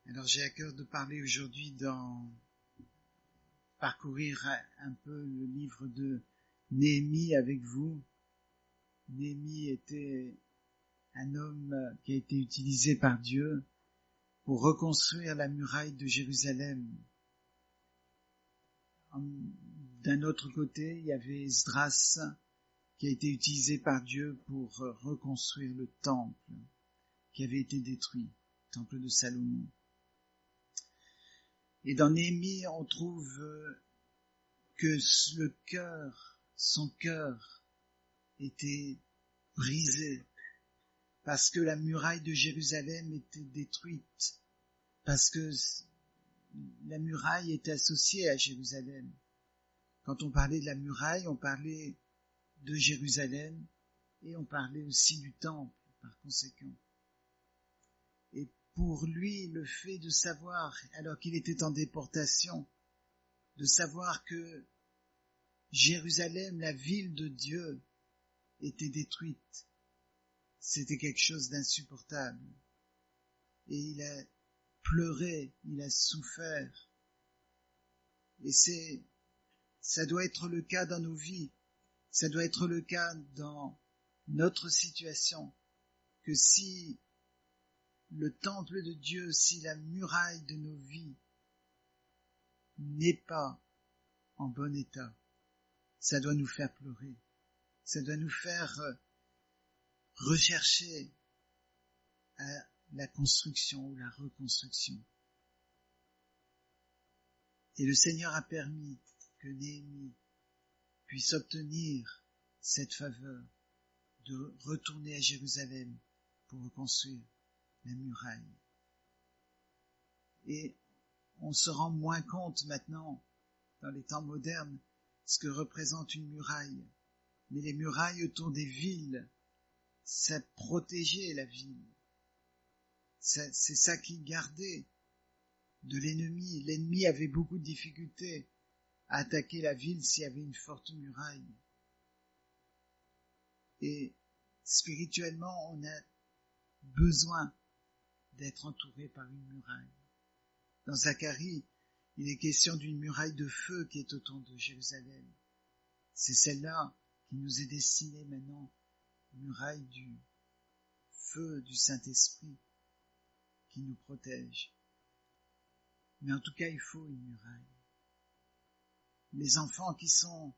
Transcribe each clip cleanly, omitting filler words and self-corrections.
Alors j'ai à cœur de parler aujourd'hui parcourir un peu le livre de Néhémie avec vous. Néhémie était un homme qui a été utilisé par Dieu pour reconstruire la muraille de Jérusalem. D'un autre côté, il y avait Esdras qui a été utilisé par Dieu pour reconstruire le temple qui avait été détruit, le temple de Salomon. Et dans Néhémie, on trouve que son cœur était brisé parce que la muraille de Jérusalem était détruite, parce que la muraille était associée à Jérusalem. Quand on parlait de la muraille, on parlait de Jérusalem et on parlait aussi du temple par conséquent. Et pour lui, le fait de savoir, alors qu'il était en déportation, de savoir que Jérusalem, la ville de Dieu, était détruite, c'était quelque chose d'insupportable. Et il a pleuré, il a souffert. Et ça doit être le cas dans nos vies, ça doit être le cas dans notre situation, que si le temple de Dieu, si la muraille de nos vies n'est pas en bon état, ça doit nous faire pleurer, ça doit nous faire rechercher à la construction ou la reconstruction. Et le Seigneur a permis que Néhémie puisse obtenir cette faveur de retourner à Jérusalem pour reconstruire la muraille. Et on se rend moins compte maintenant, dans les temps modernes, ce que représente une muraille. Mais les murailles autour des villes, ça protégeait la ville. C'est ça qui gardait de l'ennemi. L'ennemi avait beaucoup de difficultés à attaquer la ville s'il y avait une forte muraille. Et spirituellement, on a besoin d'être entouré par une muraille. Dans Zacharie, il est question d'une muraille de feu qui est autour de Jérusalem. C'est celle-là qui nous est destinée maintenant, muraille du feu du Saint-Esprit qui nous protège. Mais en tout cas, il faut une muraille. Les enfants qui sont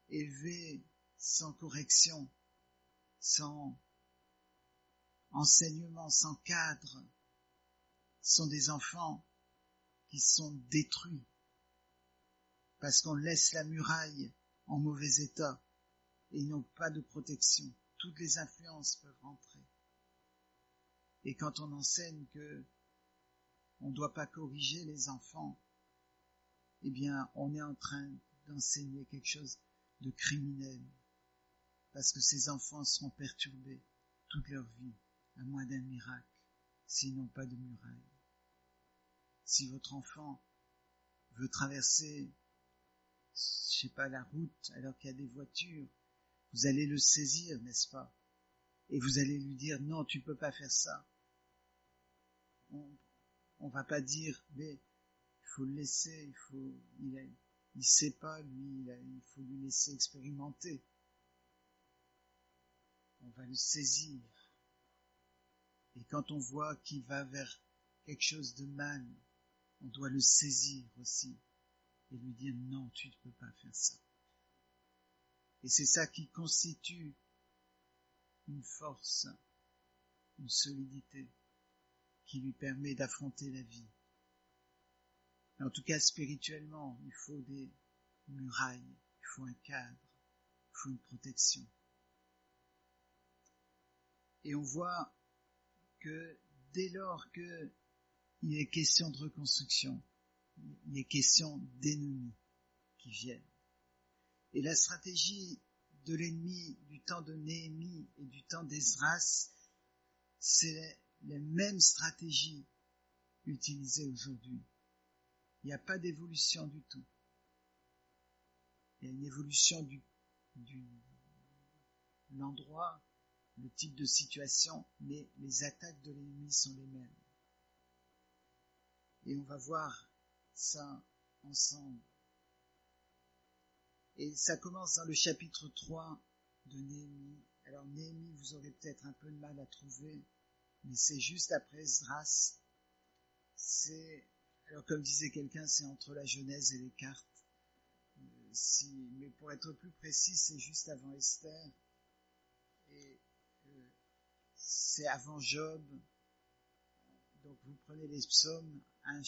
élevés sans correction, sans enseignement, sans cadre, sont des enfants qui sont détruits parce qu'on laisse la muraille en mauvais état et ils n'ont pas de protection. Toutes les influences peuvent rentrer. Et quand on enseigne que on ne doit pas corriger les enfants, eh bien, on est en train d'enseigner quelque chose de criminel parce que ces enfants seront perturbés toute leur vie, à moins d'un miracle, s'ils n'ont pas de muraille. Si votre enfant veut traverser, la route alors qu'il y a des voitures, vous allez le saisir, n'est-ce pas? Et vous allez lui dire, non, tu peux pas faire ça. On va pas dire, mais il faut le laisser, il sait pas, lui, il faut lui laisser expérimenter. On va le saisir. Et quand on voit qu'il va vers quelque chose de mal, on doit le saisir aussi et lui dire non, tu ne peux pas faire ça. Et c'est ça qui constitue une force, une solidité qui lui permet d'affronter la vie. Mais en tout cas, spirituellement, il faut des murailles, il faut un cadre, il faut une protection. Et on voit que dès lors qu'il est question de reconstruction, il est question d'ennemis qui viennent. Et la stratégie de l'ennemi du temps de Néhémie et du temps d'Esdras, c'est la même stratégie utilisée aujourd'hui. Il n'y a pas d'évolution du tout. Il y a une évolution de l'endroit, le type de situation, mais les attaques de l'ennemi sont les mêmes. Et on va voir ça ensemble. Et ça commence dans le chapitre 3 de Néhémie. Alors Néhémie, vous aurez peut-être un peu de mal à trouver, mais c'est juste après Esdras. Alors comme disait quelqu'un, c'est entre la Genèse et les cartes. Mais pour être plus précis, c'est juste avant Esther. Et c'est avant Job. Donc vous prenez les psaumes, un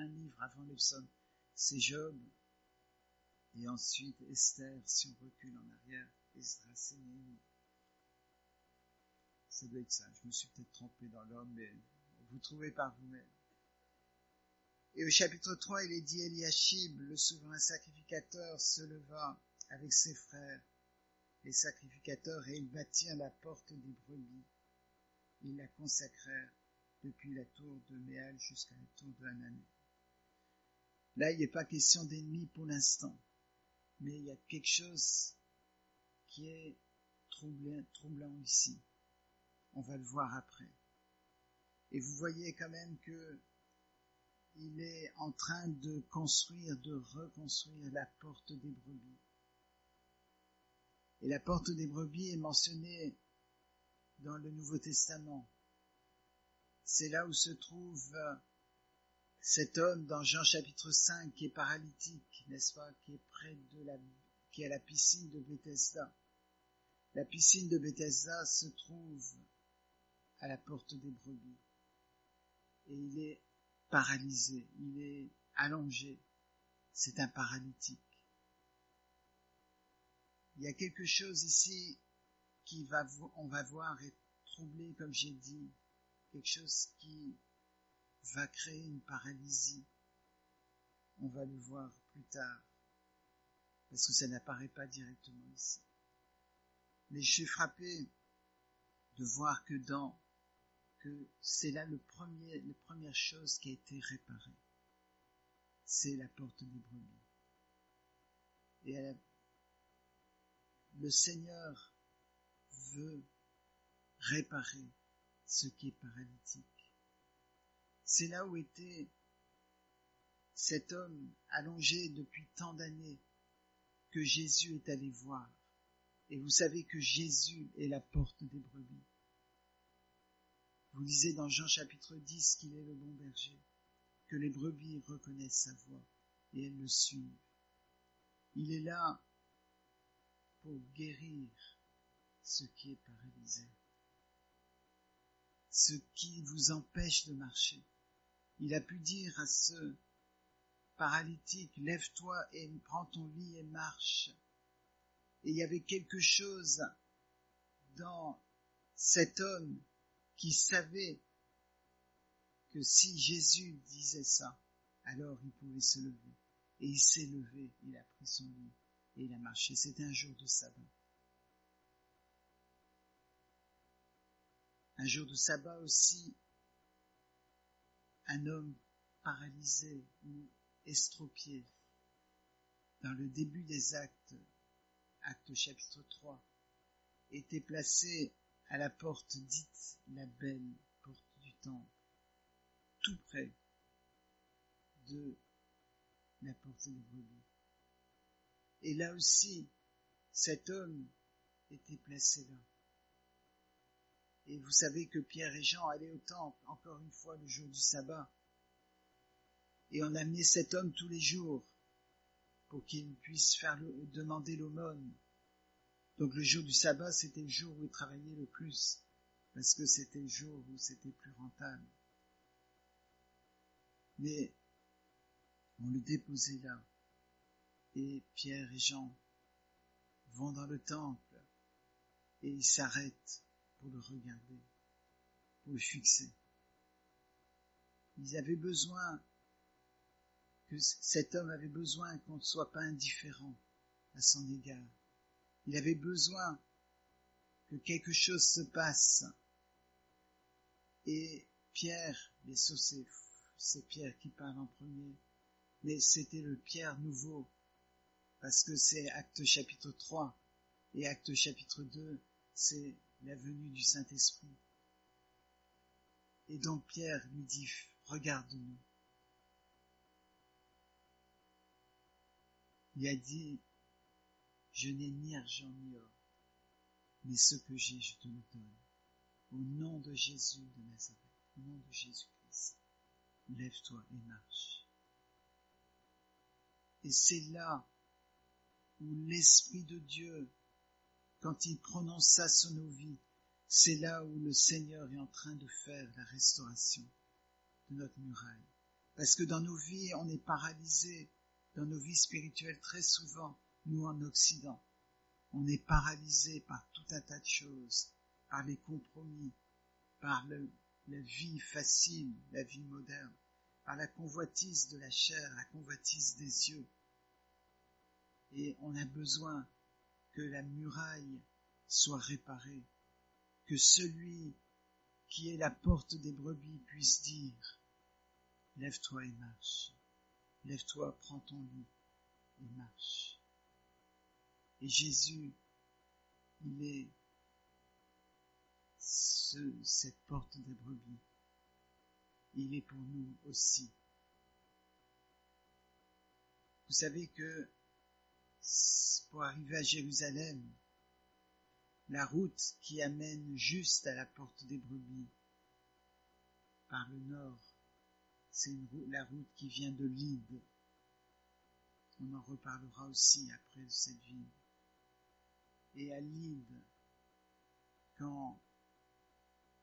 livre avant les psaumes, c'est Job. Et ensuite Esther, si on recule en arrière, Esdras et Néhémie. Ça doit être ça. Je me suis peut-être trompé dans l'homme, mais vous trouvez par vous-même. Et au chapitre 3, il est dit, Eliashib, le souverain sacrificateur, se leva avec ses frères, les sacrificateurs, et ils bâtirent la porte des brebis. Ils la consacrèrent depuis la tour de Méal jusqu'à la tour de Hanané. Là, il n'est pas question d'ennemis pour l'instant, mais il y a quelque chose qui est troublant ici. On va le voir après. Et vous voyez quand même que il est en train de reconstruire la porte des brebis. Et la porte des brebis est mentionnée dans le Nouveau Testament. C'est là où se trouve cet homme dans Jean chapitre 5 qui est paralytique, n'est-ce pas, qui est à la piscine de Bethesda. La piscine de Bethesda se trouve à la porte des brebis. Et il est paralysé, il est allongé. C'est un paralytique. Il y a quelque chose ici on va voir est troublé, comme j'ai dit, quelque chose qui va créer une paralysie. On va le voir plus tard, parce que ça n'apparaît pas directement ici. Mais je suis frappé de voir que c'est là la première chose qui a été réparée. C'est la porte des brebis. Et le Seigneur veut réparer ce qui est paralytique. C'est là où était cet homme allongé depuis tant d'années que Jésus est allé voir. Et vous savez que Jésus est la porte des brebis. Vous lisez dans Jean chapitre 10 qu'il est le bon berger, que les brebis reconnaissent sa voix et elles le suivent. Il est là pour guérir ce qui est paralysé, ce qui vous empêche de marcher. Il a pu dire à ce paralytique, lève-toi et prends ton lit et marche. Et il y avait quelque chose dans cet homme qui savait que si Jésus disait ça, alors il pouvait se lever. Et il s'est levé, il a pris son lit et il a marché. C'était un jour de sabbat. Un jour de sabbat aussi, un homme paralysé ou estropié, dans le début des actes chapitre 3, était placé à la porte dite la belle porte du temple, tout près de la porte des brebis. Et là aussi, cet homme était placé là. Et vous savez que Pierre et Jean allaient au temple, encore une fois, le jour du sabbat. Et on amenait cet homme tous les jours pour qu'il puisse demander l'aumône. Donc le jour du sabbat, c'était le jour où il travaillait le plus, parce que c'était le jour où c'était plus rentable. Mais on le déposait là. Et Pierre et Jean vont dans le temple et ils s'arrêtent pour le regarder, pour le fixer. Cet homme avait besoin qu'on ne soit pas indifférent à son égard. Il avait besoin que quelque chose se passe. Et Pierre, bien sûr c'est Pierre qui parle en premier, mais c'était le Pierre nouveau, parce que c'est Actes chapitre 3 et Actes chapitre 2, c'est la venue du Saint-Esprit. Et donc Pierre lui dit, regarde-nous. Il a dit, je n'ai ni argent ni or, mais ce que j'ai, je te le donne. Au nom de Jésus de Nazareth, au nom de Jésus-Christ, lève-toi et marche. Et c'est là où l'Esprit de Dieu, quand il prononce ça sur nos vies, c'est là où le Seigneur est en train de faire la restauration de notre muraille. Parce que dans nos vies, on est paralysé, dans nos vies spirituelles très souvent, nous en Occident, on est paralysé par tout un tas de choses, par les compromis, par la vie facile, la vie moderne, par la convoitise de la chair, la convoitise des yeux. Et on a besoin que la muraille soit réparée, que celui qui est la porte des brebis puisse dire « Lève-toi et marche, lève-toi, prends ton lit et marche ». Et Jésus, il est cette porte des brebis. Il est pour nous aussi. Vous savez que pour arriver à Jérusalem, la route qui amène juste à la porte des brebis, par le nord, c'est la route qui vient de Lyde. On en reparlera aussi après de cette ville. Et à Lyde, quand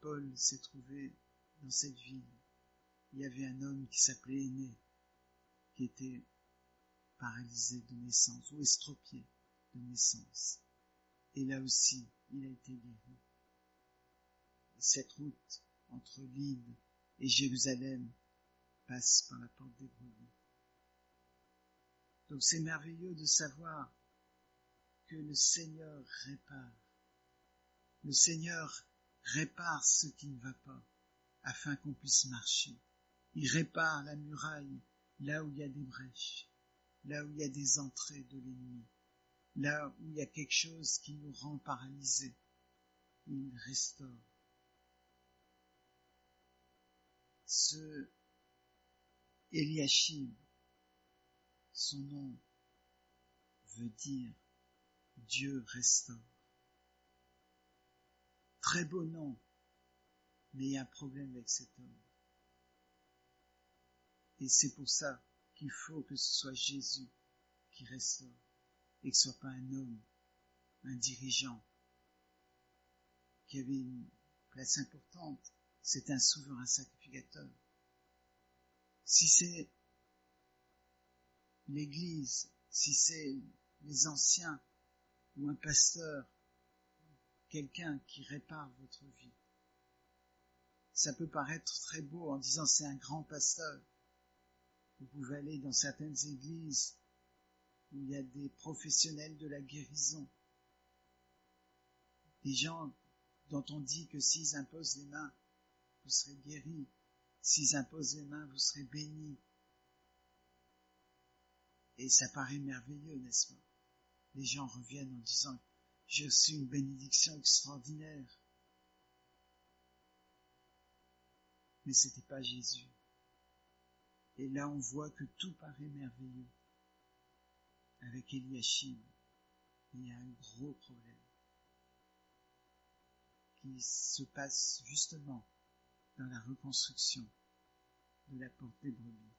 Paul s'est trouvé dans cette ville, il y avait un homme qui s'appelait Énée, qui était paralysé de naissance ou estropié de naissance. Et là aussi, il a été guéri. Et cette route entre Lyde et Jérusalem passe par la porte des brebis. Donc c'est merveilleux de savoir que le Seigneur répare. Le Seigneur répare ce qui ne va pas, afin qu'on puisse marcher. Il répare la muraille là où il y a des brèches, là où il y a des entrées de l'ennemi, là où il y a quelque chose qui nous rend paralysés. Il restaure. Ce Eliashib, son nom veut dire Dieu restaure. Très beau nom, mais il y a un problème avec cet homme. Et c'est pour ça qu'il faut que ce soit Jésus qui restaure et que ce ne soit pas un homme, un dirigeant qui avait une place importante. C'est un souverain sacrificateur. Si c'est l'Église, si c'est les anciens ou un pasteur, quelqu'un qui répare votre vie, ça peut paraître très beau en disant c'est un grand pasteur. Vous pouvez aller dans certaines églises où il y a des professionnels de la guérison, des gens dont on dit que s'ils imposent les mains, vous serez guéris. S'ils imposent les mains, vous serez bénis. Et ça paraît merveilleux, n'est-ce pas? Les gens reviennent en disant « J'ai reçu une bénédiction extraordinaire ». Mais ce n'était pas Jésus. Et là, on voit que tout paraît merveilleux. Avec Eliashib, il y a un gros problème qui se passe justement dans la reconstruction de la porte des brebis.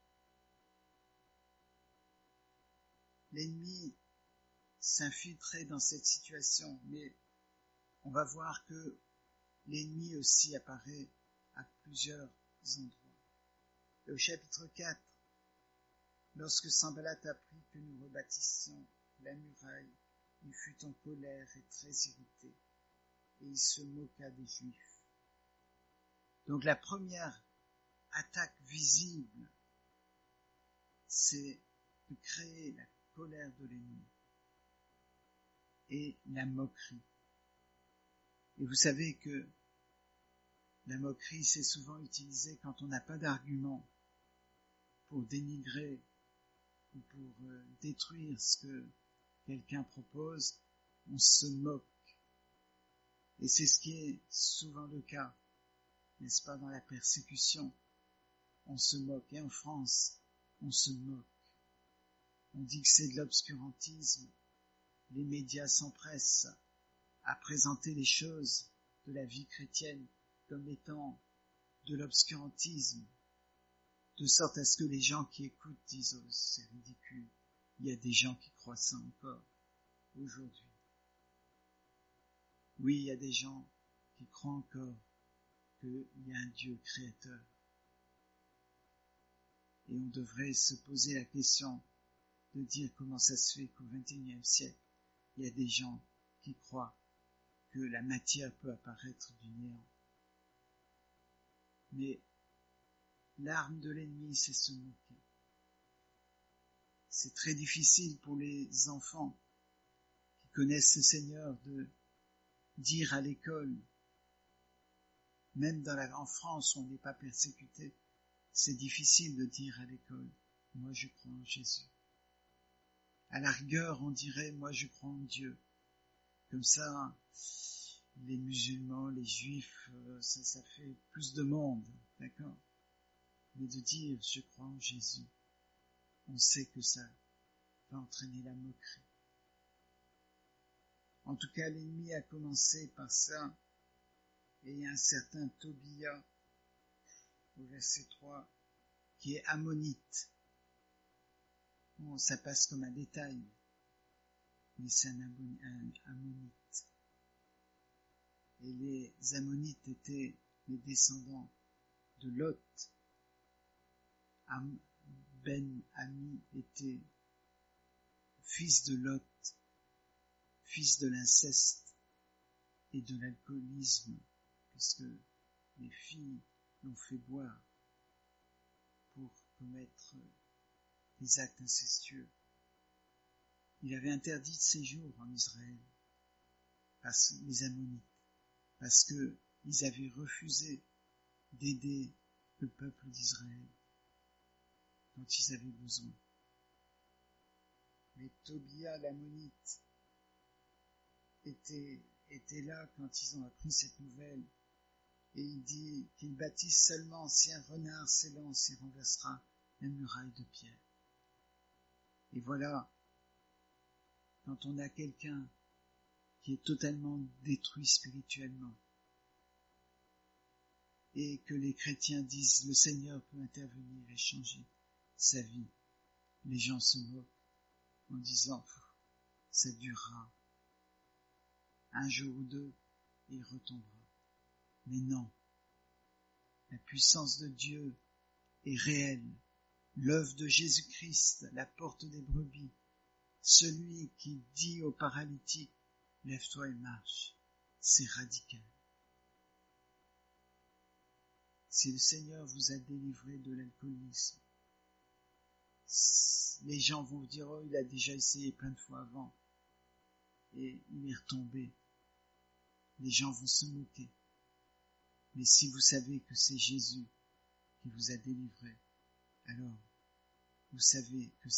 L'ennemi s'infiltrait dans cette situation, mais on va voir que l'ennemi aussi apparaît à plusieurs endroits. Et au chapitre 4, lorsque Sanballat apprit que nous rebâtissions la muraille, il fut en colère et très irrité, et il se moqua des Juifs. Donc la première attaque visible, c'est de créer la colère de l'ennemi et la moquerie. Et vous savez que la moquerie, c'est souvent utilisé quand on n'a pas d'argument pour dénigrer ou pour détruire ce que quelqu'un propose, on se moque. Et c'est ce qui est souvent le cas, n'est-ce pas, dans la persécution. on se moque. Et en France, on se moque. On dit que c'est de l'obscurantisme. Les médias s'empressent à présenter les choses de la vie chrétienne comme étant de l'obscurantisme, de sorte à ce que les gens qui écoutent disent « Oh, c'est ridicule ». Il y a des gens qui croient ça encore aujourd'hui. Oui, il y a des gens qui croient encore qu'il y a un Dieu créateur. Et on devrait se poser la question de dire comment ça se fait qu'au XXIe siècle, il y a des gens qui croient que la matière peut apparaître du néant. Mais l'arme de l'ennemi, c'est se moquer. C'est très difficile pour les enfants qui connaissent le Seigneur de dire à l'école, même en France où on n'est pas persécuté, c'est difficile de dire à l'école, moi je crois en Jésus. À la rigueur, on dirait, moi je crois en Dieu. Comme ça, les musulmans, les juifs, ça fait plus de monde, d'accord? Mais de dire, je crois en Jésus, on sait que ça va entraîner la moquerie. En tout cas, l'ennemi a commencé par ça, et il y a un certain Tobia, au verset 3, qui est ammonite. Bon, ça passe comme un détail, mais c'est un ammonite. Et les ammonites étaient les descendants de Lot. Ben-Ami était fils de Lot, fils de l'inceste et de l'alcoolisme, puisque les filles l'ont fait boire pour commettre des actes incestueux. Il avait interdit de séjour en Israël, les Ammonites, parce qu'ils avaient refusé d'aider le peuple d'Israël dont ils avaient besoin. Mais Tobia l'Ammonite était là quand ils ont appris cette nouvelle, et il dit qu'ils bâtissent seulement si un renard s'élance et renversera la muraille de pierre. Et voilà, quand on a quelqu'un qui est totalement détruit spirituellement, et que les chrétiens disent le Seigneur peut intervenir et changer sa vie, les gens se moquent en disant ça durera un jour ou deux et il retombera. Mais non, la puissance de Dieu est réelle. L'œuvre de Jésus-Christ, la porte des brebis, celui qui dit au paralytique, lève-toi et marche, c'est radical. Si le Seigneur vous a délivré de l'alcoolisme, les gens vont vous dire, oh, il a déjà essayé plein de fois avant, et il est retombé. Les gens vont se moquer. Mais si vous savez que c'est Jésus qui vous a délivré, alors vous savez que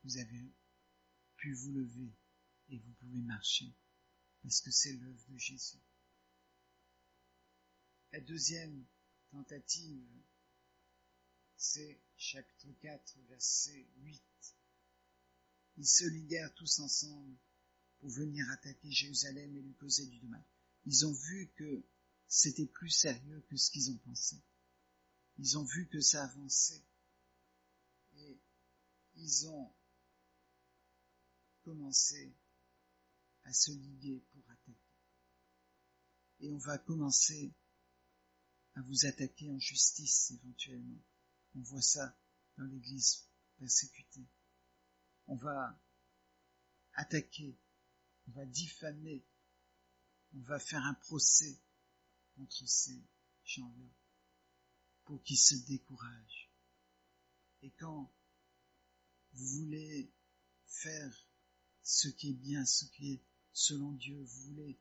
vous avez pu vous lever et vous pouvez marcher, parce que c'est l'œuvre de Jésus. La deuxième tentative, c'est chapitre 4, verset 8. Ils se liguèrent tous ensemble pour venir attaquer Jérusalem et lui causer du mal. Ils ont vu que c'était plus sérieux que ce qu'ils ont pensé. Ils ont vu que ça avançait. Et ils ont commencé à se liguer pour attaquer. Et on va commencer à vous attaquer en justice éventuellement. On voit ça dans l'Église persécutée. On va attaquer, on va diffamer, on va faire un procès contre ces gens-là pour qu'ils se découragent. Et quand vous voulez faire ce qui est bien, ce qui est selon Dieu, vous voulez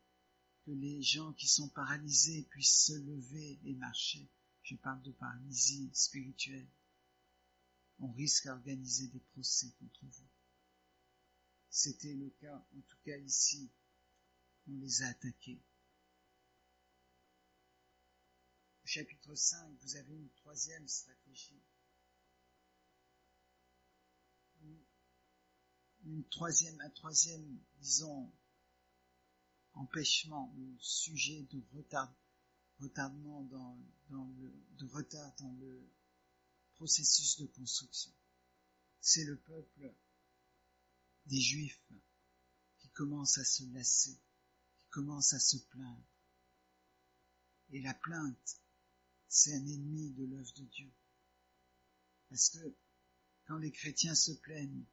que les gens qui sont paralysés puissent se lever et marcher. Je parle de paralysie spirituelle. On risque d'organiser des procès contre vous. C'était le cas, en tout cas ici, on les a attaqués. Au chapitre 5, vous avez une troisième stratégie. Un troisième, disons, empêchement, ou sujet de retardement de retard dans le processus de construction. C'est le peuple des Juifs qui commence à se lasser, qui commence à se plaindre. Et la plainte, c'est un ennemi de l'œuvre de Dieu. Parce que quand les chrétiens se plaignent,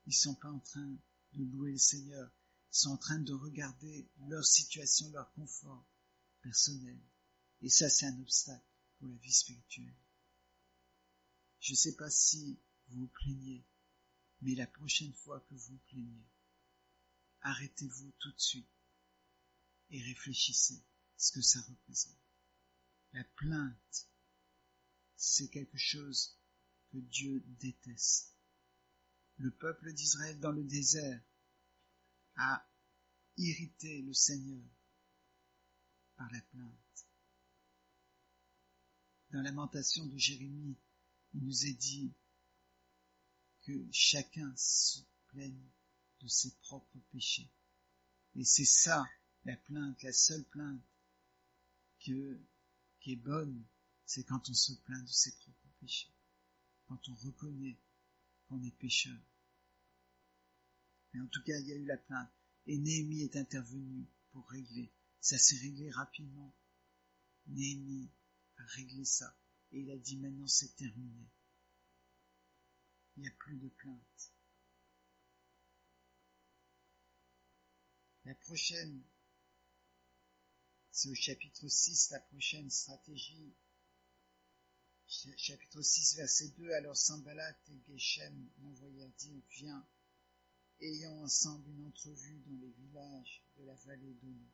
ils ne sont pas en train de louer le Seigneur, ils sont en train de regarder leur situation, leur confort personnel. Et ça, c'est un obstacle pour la vie spirituelle. Je ne sais pas si vous vous plaignez, mais la prochaine fois que vous vous plaignez, arrêtez-vous tout de suite et réfléchissez ce que ça représente. La plainte, c'est quelque chose que Dieu déteste. Le peuple d'Israël dans le désert a irrité le Seigneur par la plainte. Dans Lamentation de Jérémie, il nous est dit que chacun se plaigne de ses propres péchés. Et c'est ça, la plainte, la seule plainte qui est bonne, c'est quand on se plaint de ses propres péchés, quand on reconnaît qu'on est pécheur. Mais en tout cas, il y a eu la plainte, et Néhémie est intervenu pour régler. Ça s'est réglé rapidement. Néhémie a réglé ça, et il a dit maintenant c'est terminé. Il n'y a plus de plainte. La prochaine, c'est au chapitre 6, la prochaine stratégie. Chapitre 6, verset 2, alors Sanballat et Geshem m'envoyèrent dire, viens, ayons ensemble une entrevue dans les villages de la vallée d'Ono.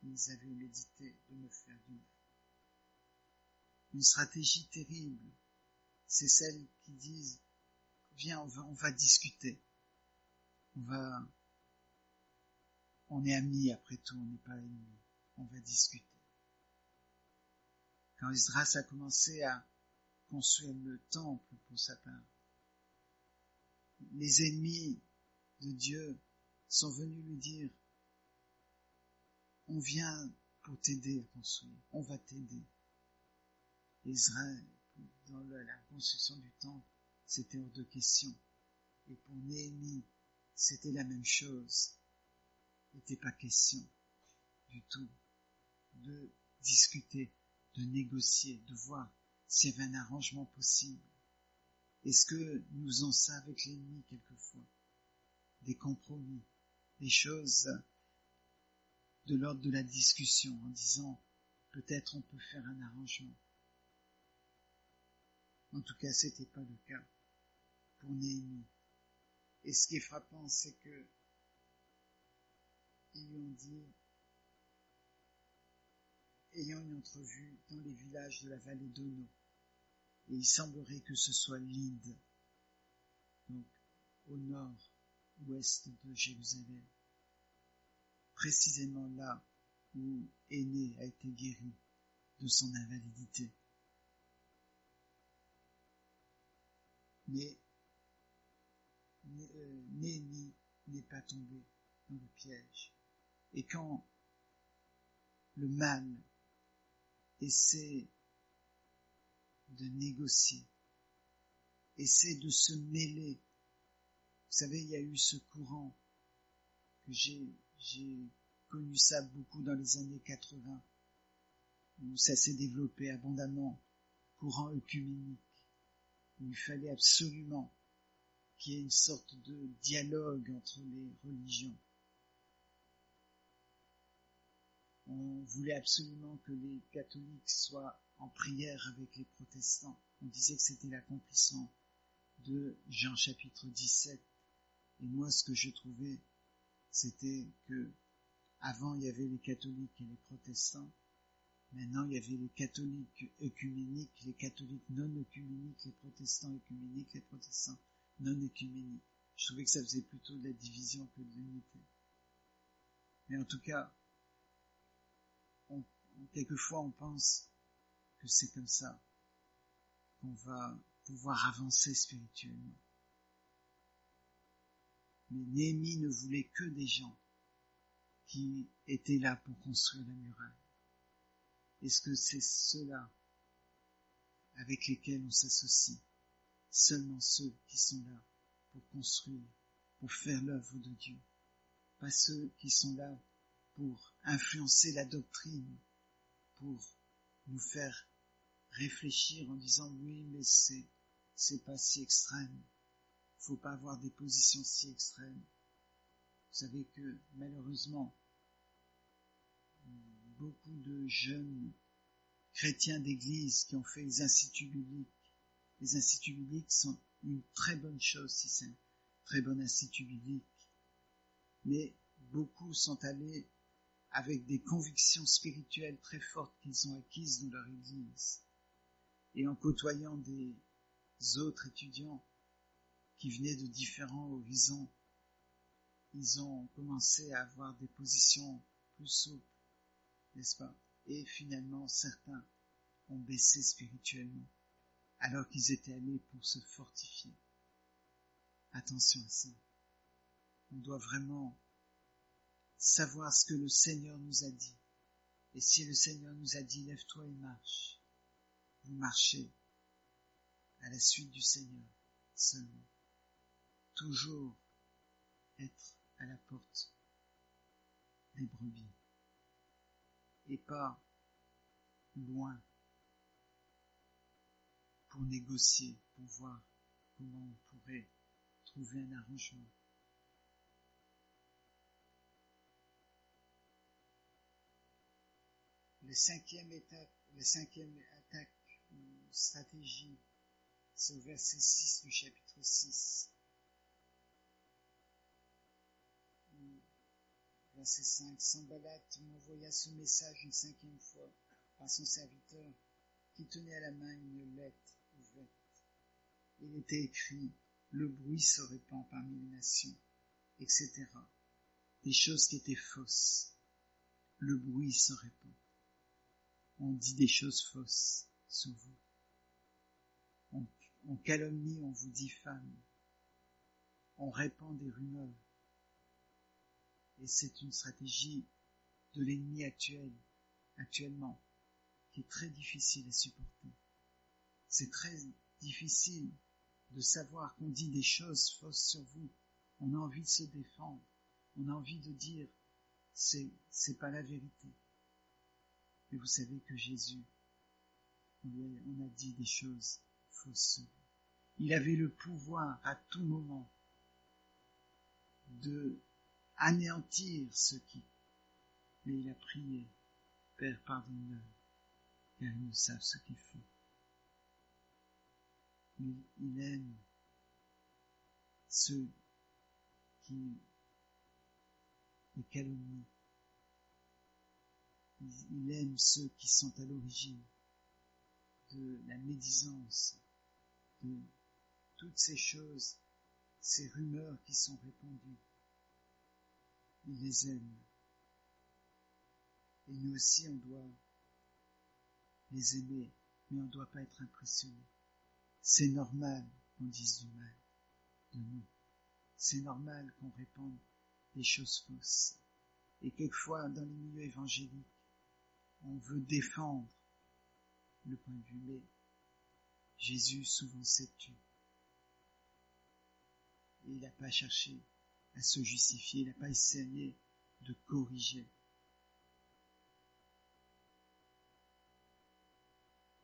Ils avaient médité de me faire du mal. Une stratégie terrible, c'est celle qui disent, viens, on va discuter. On est amis après tout, on n'est pas ennemis. On va discuter. Quand Esdras a commencé à construire le temple pour sa part, les ennemis de Dieu sont venus lui dire, on vient pour t'aider à construire, on va t'aider. Israël, dans la construction du temple, c'était hors de question. Et pour Néhémie, c'était la même chose. Il n'était pas question du tout de discuter, de négocier, de voir s'il y avait un arrangement possible. Est-ce que nous faisons ça avec l'ennemi quelquefois? Des compromis, des choses de l'ordre de la discussion en disant peut-être on peut faire un arrangement. En tout cas, c'était pas le cas pour Néhémie. Et ce qui est frappant, c'est que ils lui ont dit, ayant une entrevue dans les villages de la vallée d'Ono, et il semblerait que ce soit Lyd, donc au nord-ouest de Jérusalem, précisément là où Énée a été guéri de son invalidité. Mais Néhémie n'est pas tombé dans le piège. Et quand le mal essaie de négocier, essaie de se mêler, vous savez, il y a eu ce courant que j'ai connu ça beaucoup dans les années 80, où ça s'est développé abondamment, courant œcuménique, où il fallait absolument qu'il y ait une sorte de dialogue entre les religions. On voulait absolument que les catholiques soient en prière avec les protestants. On disait que c'était l'accomplissement de Jean chapitre 17. Et moi, ce que je trouvais, c'était que avant, il y avait les catholiques et les protestants. Maintenant, il y avait les catholiques œcuméniques, les catholiques non œcuméniques, les protestants œcuméniques, les protestants non œcuméniques. Je trouvais que ça faisait plutôt de la division que de l'unité. Mais en tout cas, quelquefois on pense que c'est comme ça qu'on va pouvoir avancer spirituellement. Mais Néhémie ne voulait que des gens qui étaient là pour construire la muraille. Est-ce que c'est ceux-là avec lesquels on s'associe? Seulement ceux qui sont là pour construire, pour faire l'œuvre de Dieu. Pas ceux qui sont là pour influencer la doctrine, pour nous faire réfléchir en disant oui, mais c'est pas si extrême. Faut pas avoir des positions si extrêmes. Vous savez que malheureusement, beaucoup de jeunes chrétiens d'église qui ont fait les instituts bibliques. Les instituts bibliques sont une très bonne chose si c'est un très bon institut biblique. Mais beaucoup sont allés avec des convictions spirituelles très fortes qu'ils ont acquises dans leur église. Et en côtoyant des autres étudiants qui venaient de différents horizons, ils ont commencé à avoir des positions plus souples, n'est-ce pas? Et finalement, certains ont baissé spirituellement, alors qu'ils étaient allés pour se fortifier. Attention à ça. On doit vraiment savoir ce que le Seigneur nous a dit. Et si le Seigneur nous a dit, lève-toi et marche, vous marchez à la suite du Seigneur seulement. Toujours être à la porte des brebis et pas loin pour négocier, pour voir comment on pourrait trouver un arrangement. La cinquième attaque ou stratégie, c'est au verset 6 du chapitre 6. Verset 5. Sanballat m'envoya ce message une 5e fois par son serviteur qui tenait à la main une lettre ouverte. Il était écrit « Le bruit se répand parmi les nations », etc. Des choses qui étaient fausses. Le bruit se répand. On dit des choses fausses sur vous. On calomnie, on vous diffame. On répand des rumeurs. Et c'est une stratégie de l'ennemi actuellement, qui est très difficile à supporter. C'est très difficile de savoir qu'on dit des choses fausses sur vous. On a envie de se défendre. On a envie de dire, c'est pas la vérité. Et vous savez que Jésus, on a dit des choses fausses sur vous. Il avait le pouvoir à tout moment de anéantir ceux qui, mais il a prié, Père, pardonne-leur, car ils ne savent ce qu'ils font. Il aime ceux qui les calomnient. Il aime ceux qui sont à l'origine de la médisance, de toutes ces choses, ces rumeurs qui sont répandues. Il les aime. Et nous aussi, on doit les aimer, mais on ne doit pas être impressionné. C'est normal qu'on dise du mal de nous. C'est normal qu'on répande des choses fausses. Et quelquefois, dans les milieux évangéliques, on veut défendre le point de vue, mais Jésus souvent s'est tu. Et il n'a pas cherché à se justifier, il n'a pas essayé de corriger.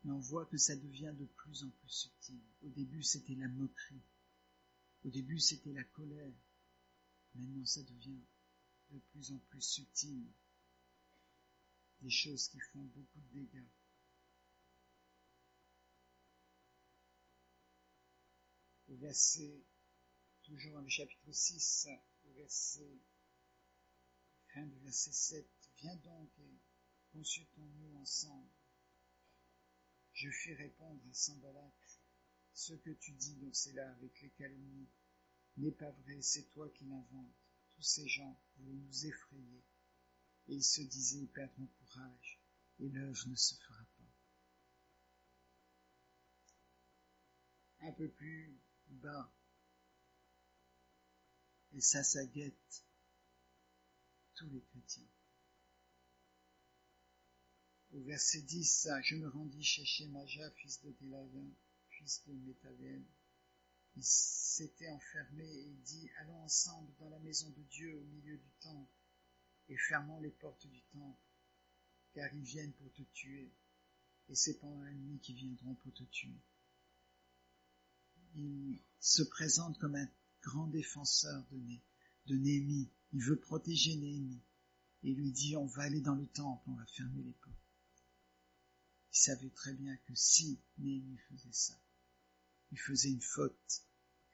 Mais on voit que ça devient de plus en plus subtil. Au début, c'était la moquerie. Au début, c'était la colère. Maintenant, ça devient de plus en plus subtil. Des choses qui font beaucoup de dégâts. Au verset, toujours dans le chapitre 6, fin du verset 7, viens donc et consultons-nous ensemble. Je fis répondre à Sanballat, ce que tu dis, donc c'est là avec les calomnies, n'est pas vrai, c'est toi qui l'inventes. Tous ces gens voulaient nous effrayer, et ils se disaient, ils perdront courage, et l'œuvre ne se fera pas. Un peu plus bas, et ça guette tous les chrétiens. Au verset 10, je me rendis chez Shemaja, fils de Delaya, fils de Métavéel. Il s'était enfermé et dit, allons ensemble dans la maison de Dieu au milieu du temple, et fermons les portes du temple, car ils viennent pour te tuer, et c'est pendant la nuit qu'ils viendront pour te tuer. Il se présente comme un grand défenseur de Néhémie. Il veut protéger Néhémie, et lui dit, on va aller dans le temple, on va fermer les portes. Il savait très bien que si Néhémie faisait ça, il faisait une faute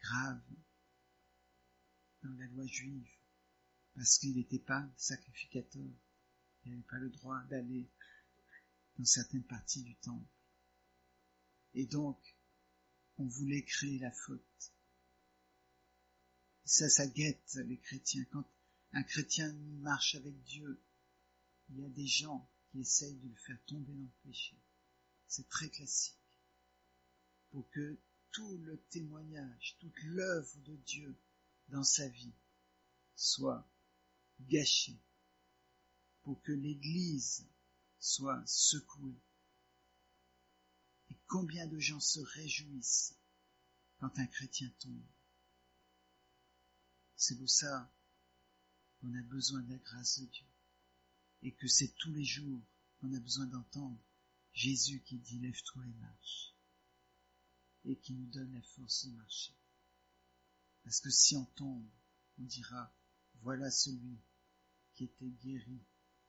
grave dans la loi juive, parce qu'il n'était pas sacrificateur, il n'avait pas le droit d'aller dans certaines parties du temple. Et donc, on voulait créer la faute. Et ça guette les chrétiens. Quand un chrétien marche avec Dieu, il y a des gens qui essayent de le faire tomber dans le péché. C'est très classique. Pour que tout le témoignage, toute l'œuvre de Dieu dans sa vie soit gâchée. Pour que l'Église soit secouée. Et combien de gens se réjouissent quand un chrétien tombe. C'est pour ça qu'on a besoin de la grâce de Dieu. Et que c'est tous les jours qu'on a besoin d'entendre Jésus qui dit lève-toi et marche. Et qui nous donne la force de marcher. Parce que si on tombe, on dira voilà celui qui était guéri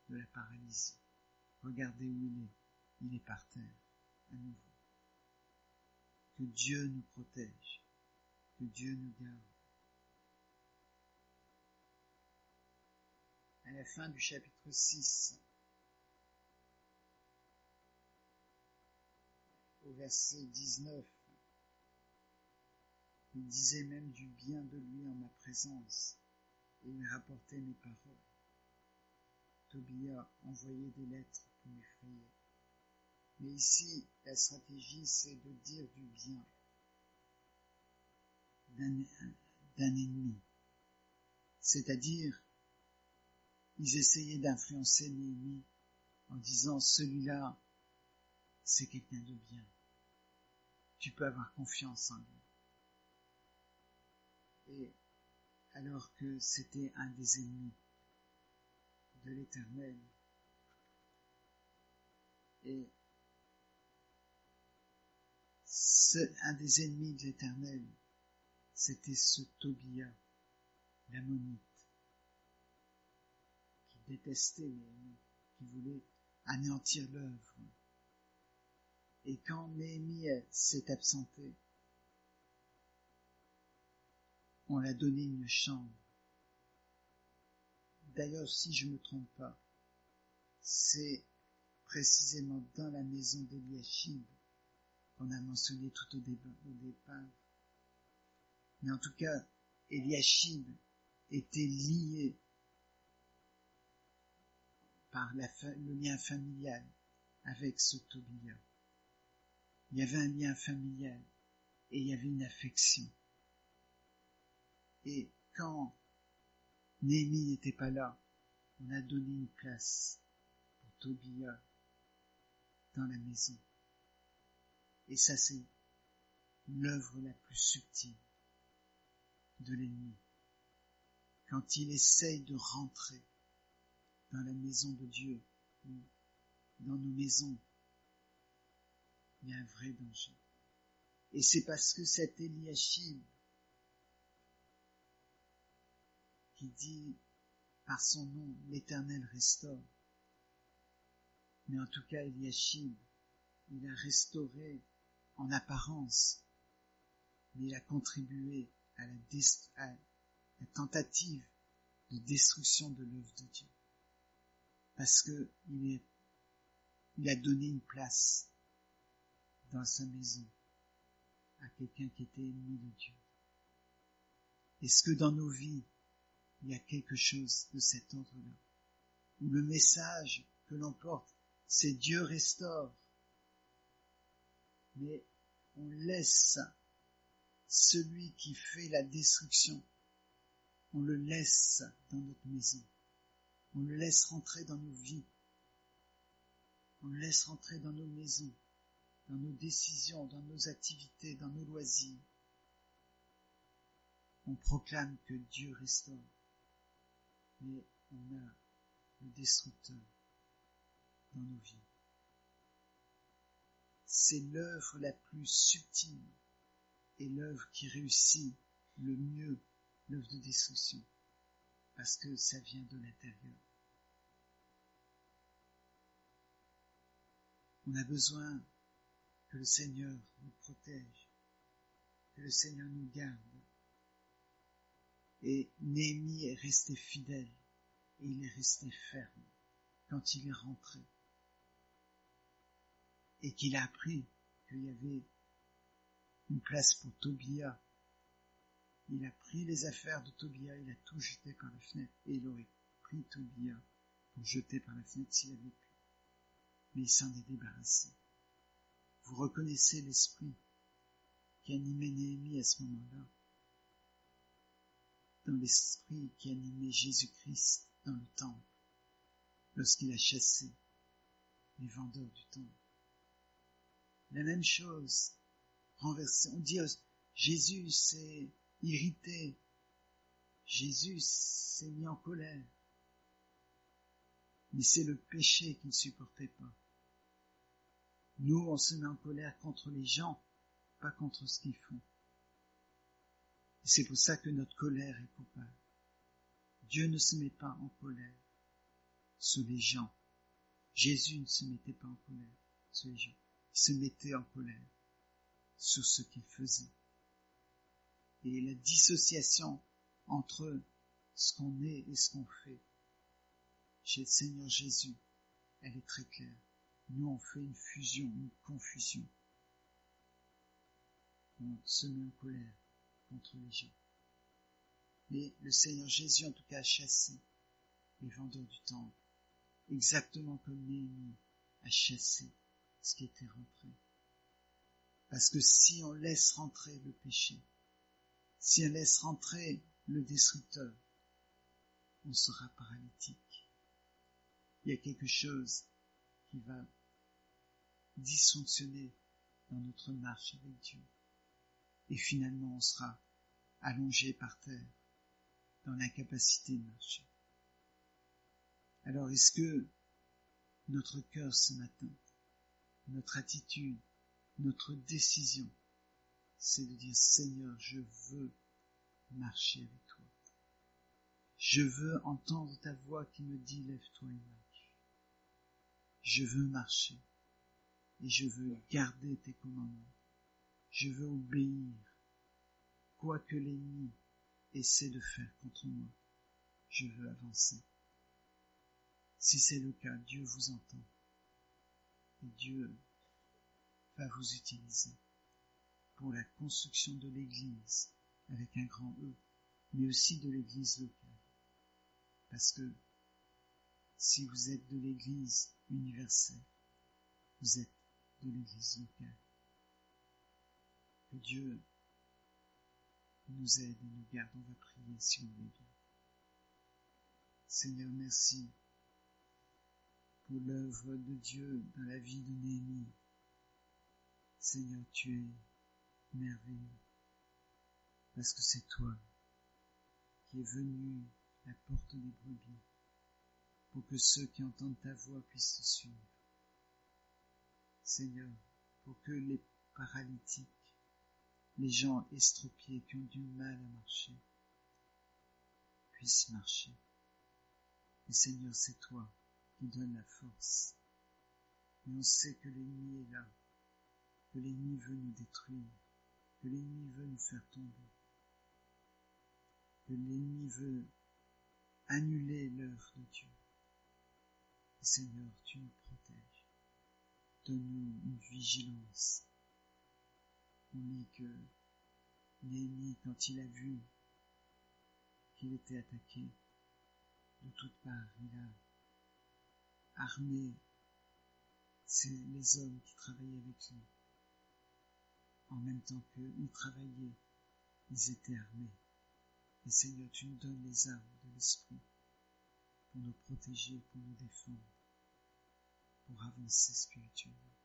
de la paralysie. Regardez où il est par terre, à nouveau. Que Dieu nous protège, que Dieu nous garde. À la fin du chapitre 6, au verset 19, il disait même du bien de lui en ma présence, et il rapportait mes paroles. Tobia envoyait des lettres pour m'effrayer. Mais ici, la stratégie, c'est de dire du bien d'un ennemi. C'est-à-dire, ils essayaient d'influencer Néhémie en disant, celui-là, c'est quelqu'un de bien. Tu peux avoir confiance en lui. Et alors que c'était un des ennemis de l'Éternel. Et un des ennemis de l'Éternel, c'était ce Tobia, l'ammonite, qui détestait Néhémie, qui voulait anéantir l'œuvre. Et quand Néhémie s'est absenté, on l'a donné une chambre. D'ailleurs, si je ne me trompe pas, c'est précisément dans la maison d'Eliashib qu'on a mentionné tout au départ. Mais en tout cas, Eliashib était lié par le lien familial avec ce Tobia. Il y avait un lien familial et il y avait une affection. Et quand Néhémie n'était pas là, on a donné une place pour Tobia dans la maison. Et ça, c'est l'œuvre la plus subtile de l'ennemi. Quand il essaye de rentrer dans la maison de Dieu, ou dans nos maisons, il y a un vrai danger. Et c'est parce que cet Eliashib qui dit par son nom, l'Éternel restaure. Mais en tout cas, Eliashib, il a restauré en apparence, mais il a contribué à la tentative de destruction de l'œuvre de Dieu. Parce que il a donné une place dans sa maison à quelqu'un qui était ennemi de Dieu. Est-ce que dans nos vies, il y a quelque chose de cet ordre-là, où le message que l'on porte c'est Dieu restaure. Mais on laisse celui qui fait la destruction, on le laisse dans notre maison. On le laisse rentrer dans nos vies. On le laisse rentrer dans nos maisons, dans nos décisions, dans nos activités, dans nos loisirs. On proclame que Dieu restaure. Mais on a le destructeur dans nos vies. C'est l'œuvre la plus subtile et l'œuvre qui réussit le mieux, l'œuvre de destruction, parce que ça vient de l'intérieur. On a besoin que le Seigneur nous protège, que le Seigneur nous garde. Et Néhémie est resté fidèle et il est resté ferme quand il est rentré et qu'il a appris qu'il y avait une place pour Tobia. Il a pris les affaires de Tobia, il a tout jeté par la fenêtre et il aurait pris Tobia pour jeter par la fenêtre s'il avait pu. Mais il s'en est débarrassé. Vous reconnaissez l'esprit qui animait Néhémie à ce moment-là, dans l'esprit qui animait Jésus-Christ dans le temple, lorsqu'il a chassé les vendeurs du temple. La même chose, renversée. On dit, Jésus s'est irrité, Jésus s'est mis en colère. Mais c'est le péché qu'il ne supportait pas. Nous, on se met en colère contre les gens, pas contre ce qu'ils font. Et c'est pour ça que notre colère est coupable. Dieu ne se met pas en colère sur les gens. Jésus ne se mettait pas en colère sur les gens. Il se mettait en colère sur ce qu'il faisait. Et la dissociation entre ce qu'on est et ce qu'on fait, chez le Seigneur Jésus, elle est très claire. Nous, on fait une fusion, une confusion. On se met en colère contre les gens. Mais le Seigneur Jésus, en tout cas, a chassé les vendeurs du temple, exactement comme Néhémie a chassé ce qui était rentré. Parce que si on laisse rentrer le péché, si on laisse rentrer le destructeur, on sera paralytique. Il y a quelque chose qui va dysfonctionner dans notre marche avec Dieu. Et finalement, on sera allongé par terre, dans l'incapacité de marcher. Alors, est-ce que notre cœur ce matin, notre attitude, notre décision, c'est de dire, Seigneur, je veux marcher avec toi. Je veux entendre ta voix qui me dit, lève-toi et marche. Je veux marcher et je veux garder tes commandements. Je veux obéir, quoi que l'ennemi essaie de faire contre moi. Je veux avancer. Si c'est le cas, Dieu vous entend et Dieu va vous utiliser pour la construction de l'Église avec un grand E, mais aussi de l'Église locale. Parce que si vous êtes de l'Église universelle, vous êtes de l'Église locale. Que Dieu nous aide et nous garde. On va prier si vous voulez. Seigneur, merci pour l'œuvre de Dieu dans la vie de Néhémie. Seigneur, tu es merveilleux, parce que c'est toi qui es venu à la porte des brebis, pour que ceux qui entendent ta voix puissent te suivre. Seigneur, pour que les paralytiques, les gens estropiés qui ont du mal à marcher, puissent marcher. Et Seigneur, c'est toi qui donnes la force. Et on sait que l'ennemi est là, que l'ennemi veut nous détruire, que l'ennemi veut nous faire tomber, que l'ennemi veut annuler l'œuvre de Dieu. Et Seigneur, tu nous protèges. Donne-nous une vigilance. On dit que Néhémie, quand il a vu qu'il était attaqué de toutes parts, il a armé c'est les hommes qui travaillaient avec lui. En même temps qu'ils travaillaient, ils étaient armés. Et Seigneur, tu nous donnes les armes de l'Esprit pour nous protéger, pour nous défendre, pour avancer spirituellement.